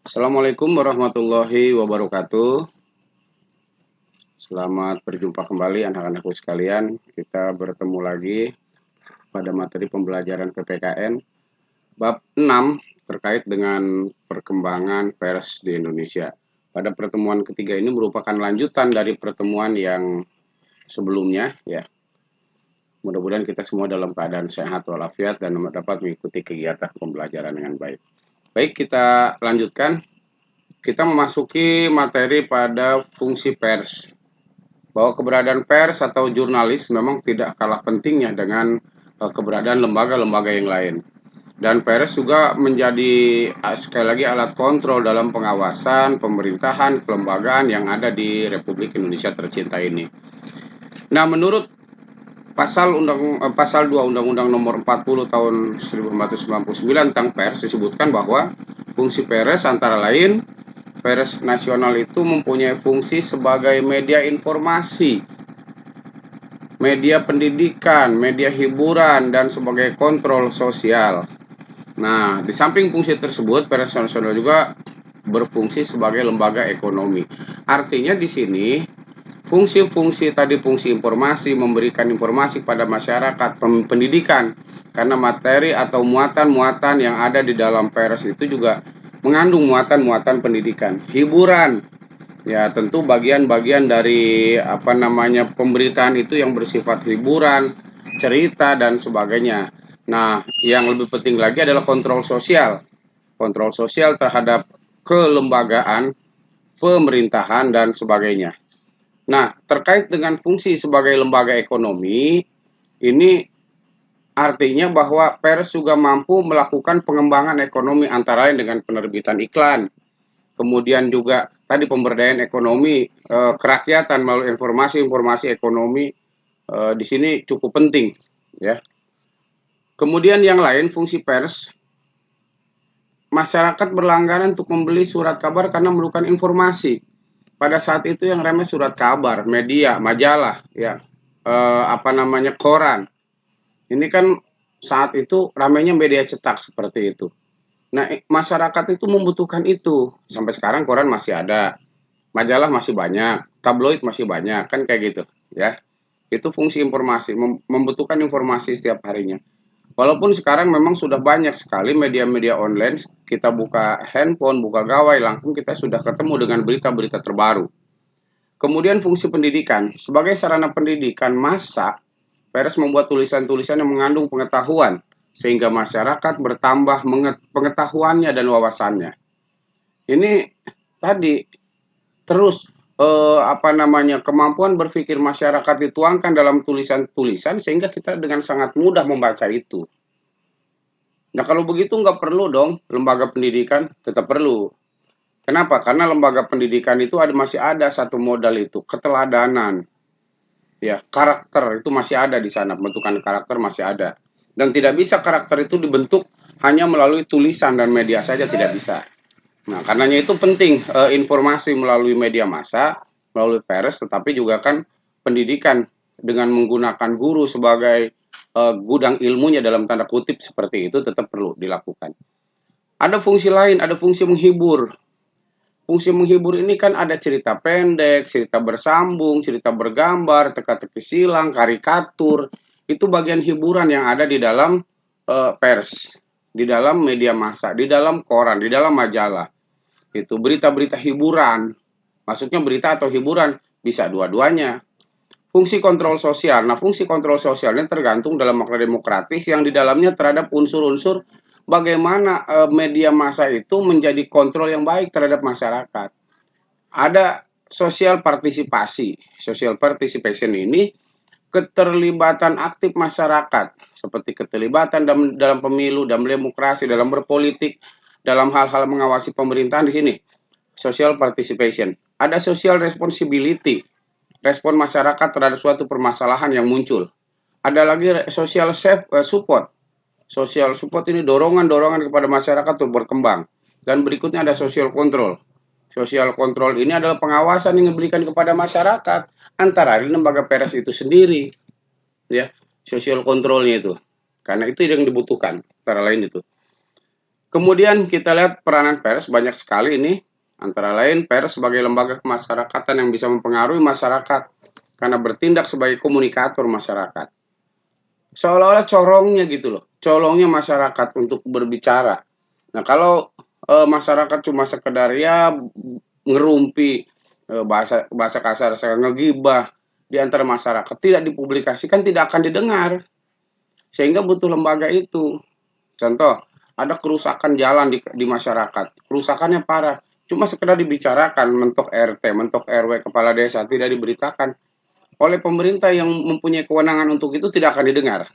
Assalamualaikum warahmatullahi wabarakatuh. Selamat berjumpa kembali anak-anakku sekalian. Kita bertemu lagi pada materi pembelajaran PPKN bab 6 terkait dengan perkembangan pers di Indonesia. Pada pertemuan ketiga ini merupakan lanjutan dari pertemuan yang sebelumnya ya. Mudah-mudahan kita semua dalam keadaan sehat walafiat dan dapat mengikuti kegiatan pembelajaran dengan baik. Baik, kita lanjutkan. Kita memasuki materi pada fungsi pers. Bahwa keberadaan pers atau jurnalis memang tidak kalah pentingnya dengan keberadaan lembaga-lembaga yang lain. Dan pers juga menjadi sekali lagi alat kontrol dalam pengawasan, pemerintahan, kelembagaan yang ada di Republik Indonesia tercinta ini. Nah, menurut pasal 2 Undang-Undang Nomor 40 tahun 1999 tentang pers disebutkan bahwa fungsi pers antara lain pers nasional itu mempunyai fungsi sebagai media informasi, media pendidikan, media hiburan, dan sebagai kontrol sosial. Nah, di samping fungsi tersebut, pers nasional juga berfungsi sebagai lembaga ekonomi. Artinya di sini fungsi-fungsi tadi, fungsi informasi, memberikan informasi pada masyarakat, pendidikan, karena materi atau muatan-muatan yang ada di dalam pers itu juga mengandung muatan-muatan pendidikan, hiburan. Ya, tentu bagian-bagian dari pemberitaan itu yang bersifat hiburan, cerita dan sebagainya. Nah, yang lebih penting lagi adalah kontrol sosial. Kontrol sosial terhadap kelembagaan, pemerintahan dan sebagainya. Nah, terkait dengan fungsi sebagai lembaga ekonomi, ini artinya bahwa pers juga mampu melakukan pengembangan ekonomi antara lain dengan penerbitan iklan. Kemudian juga tadi pemberdayaan ekonomi, kerakyatan melalui informasi-informasi ekonomi di sini cukup penting, ya. Kemudian yang lain fungsi pers, masyarakat berlangganan untuk membeli surat kabar karena memerlukan informasi. Pada saat itu yang ramai surat kabar, media, majalah, ya, koran. Ini kan saat itu ramainya media cetak seperti itu. Nah, masyarakat itu membutuhkan itu. Sampai sekarang koran masih ada, majalah masih banyak, tabloid masih banyak, kan kayak gitu, ya. Itu fungsi informasi, membutuhkan informasi setiap harinya. Walaupun sekarang memang sudah banyak sekali media-media online, kita buka handphone, buka gawai, langsung kita sudah ketemu dengan berita-berita terbaru. Kemudian fungsi pendidikan, sebagai sarana pendidikan massa, pers membuat tulisan-tulisan yang mengandung pengetahuan, sehingga masyarakat bertambah pengetahuannya dan wawasannya. Ini tadi terus kemampuan berpikir masyarakat dituangkan dalam tulisan-tulisan sehingga kita dengan sangat mudah membaca itu. Nah, kalau begitu nggak perlu dong lembaga pendidikan, tetap perlu. Kenapa? Karena lembaga pendidikan itu masih ada satu modal itu, keteladanan. Ya, karakter itu masih ada di sana, bentukan karakter masih ada. Dan tidak bisa karakter itu dibentuk hanya melalui tulisan dan media saja, tidak bisa. Nah, karenanya itu penting informasi melalui media massa, melalui pers, tetapi juga kan pendidikan dengan menggunakan guru sebagai gudang ilmunya dalam tanda kutip seperti itu tetap perlu dilakukan. Ada fungsi lain, ada fungsi menghibur. Fungsi menghibur ini kan ada cerita pendek, cerita bersambung, cerita bergambar, teka-teki silang, karikatur. Itu bagian hiburan yang ada di dalam pers, di dalam media massa, di dalam koran, di dalam majalah. Itu berita-berita hiburan. Maksudnya berita atau hiburan bisa dua-duanya. Fungsi kontrol sosial. Nah, fungsi kontrol sosialnya tergantung dalam makna demokratis yang di dalamnya terhadap unsur-unsur bagaimana media massa itu menjadi kontrol yang baik terhadap masyarakat. Ada social partisipasi. Social participation ini keterlibatan aktif masyarakat, seperti keterlibatan dalam pemilu, dalam demokrasi, dalam berpolitik, dalam hal-hal mengawasi pemerintahan di sini. Social participation. Ada social responsibility, respon masyarakat terhadap suatu permasalahan yang muncul. Ada lagi social support. Social support ini dorongan-dorongan kepada masyarakat untuk berkembang. Dan berikutnya ada social control. Social control ini adalah pengawasan yang diberikan kepada masyarakat antara lembaga pers itu sendiri, ya, social controlnya itu. Karena itu yang dibutuhkan, antara lain itu. Kemudian kita lihat peranan pers banyak sekali ini, antara lain pers sebagai lembaga kemasyarakatan yang bisa mempengaruhi masyarakat karena bertindak sebagai komunikator masyarakat. Seolah-olah corongnya gitu loh, colongnya masyarakat untuk berbicara. Nah kalau masyarakat cuma sekedar ya ngerumpi, bahasa bahasa kasar saya ngegibah di antara masyarakat, tidak dipublikasikan, tidak akan didengar. Sehingga butuh lembaga itu. Contoh, ada kerusakan jalan di masyarakat, kerusakannya parah, cuma sekedar dibicarakan, mentok RT, mentok RW, kepala desa, tidak diberitakan. Oleh pemerintah yang mempunyai kewenangan untuk itu tidak akan didengar.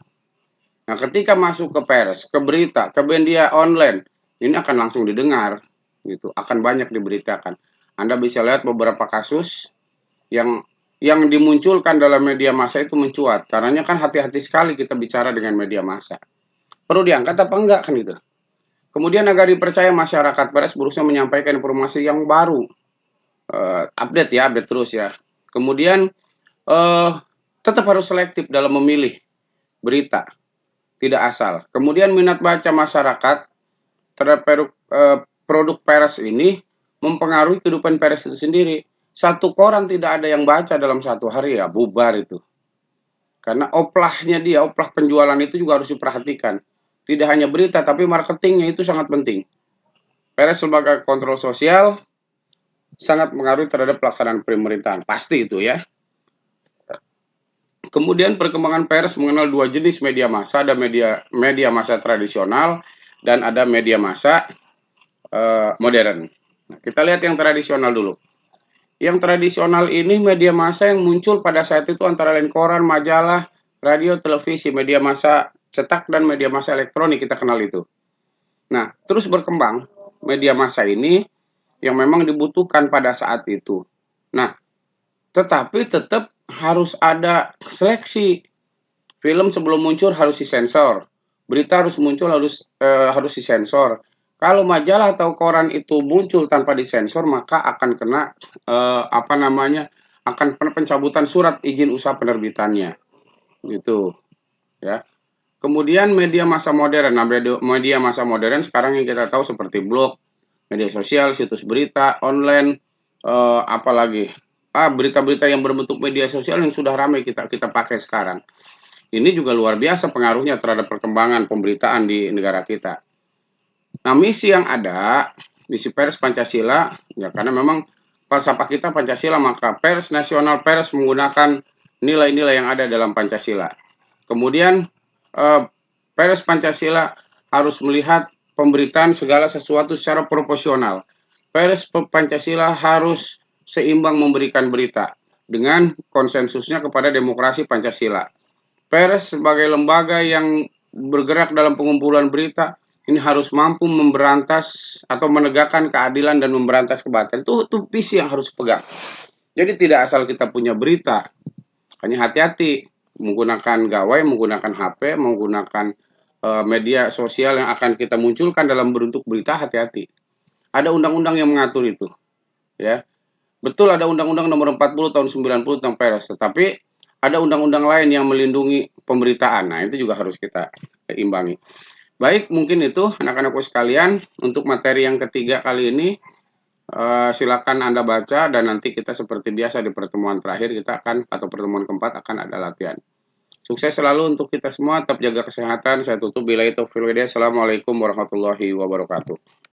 Nah, ketika masuk ke pers, ke berita, ke media online, ini akan langsung didengar, gitu, akan banyak diberitakan. Anda bisa lihat beberapa kasus yang dimunculkan dalam media massa itu mencuat. Karenanya kan hati-hati sekali kita bicara dengan media massa. Perlu diangkat apa enggak kan itu? Kemudian agar dipercaya masyarakat, pers berusaha menyampaikan informasi yang baru, update ya, update terus ya. Kemudian tetap harus selektif dalam memilih berita, tidak asal. Kemudian minat baca masyarakat terhadap produk pers ini mempengaruhi kehidupan pers itu sendiri. Satu koran tidak ada yang baca dalam satu hari ya bubar itu. Karena oplahnya dia, oplah penjualan itu juga harus diperhatikan. Tidak hanya berita, tapi marketingnya itu sangat penting. Pers sebagai kontrol sosial sangat mengaruhi terhadap pelaksanaan pemerintahan. Pasti itu ya. Kemudian perkembangan pers mengenal dua jenis media massa, ada media massa tradisional dan ada media massa modern. Nah, kita lihat yang tradisional dulu. Yang tradisional ini media massa yang muncul pada saat itu antara lain koran, majalah, radio, televisi, media massa cetak dan media massa elektronik kita kenal itu. Nah, terus berkembang media massa ini yang memang dibutuhkan pada saat itu. Nah, tetapi tetap harus ada seleksi. Film sebelum muncul harus disensor. Berita harus muncul harus disensor. Kalau majalah atau koran itu muncul tanpa disensor maka akan kena apa namanya? Akan pencabutan surat izin usaha penerbitannya. Gitu, ya. Kemudian media massa modern. Nah, media massa modern sekarang yang kita tahu seperti blog, media sosial, situs berita, online, apalagi berita-berita yang berbentuk media sosial yang sudah ramai kita pakai sekarang. Ini juga luar biasa pengaruhnya terhadap perkembangan pemberitaan di negara kita. Nah, misi yang ada, misi pers Pancasila, ya karena memang falsafah kita Pancasila, maka pers nasional pers menggunakan nilai-nilai yang ada dalam Pancasila. Kemudian pers Pancasila harus melihat pemberitaan segala sesuatu secara proporsional. Pers Pancasila harus seimbang memberikan berita dengan konsensusnya kepada demokrasi Pancasila. Pers sebagai lembaga yang bergerak dalam pengumpulan berita ini harus mampu memberantas atau menegakkan keadilan dan memberantas kebatilan. Itu visi yang harus pegang. Jadi tidak asal kita punya berita, hanya hati-hati menggunakan gawai, menggunakan HP, menggunakan media sosial yang akan kita munculkan dalam bentuk berita, hati-hati. Ada undang-undang yang mengatur itu, ya. Betul ada Undang-Undang Nomor 40 Tahun 90 tentang pers, tetapi ada undang-undang lain yang melindungi pemberitaan. Nah, itu juga harus kita imbangi. Baik, mungkin itu anak-anakku sekalian untuk materi yang ketiga kali ini. Silakan Anda baca dan nanti kita seperti biasa di pertemuan terakhir kita akan atau pertemuan keempat akan ada latihan. Sukses selalu untuk kita semua, tetap jaga kesehatan. Saya tutup bila itu. Assalamualaikum warahmatullahi wabarakatuh.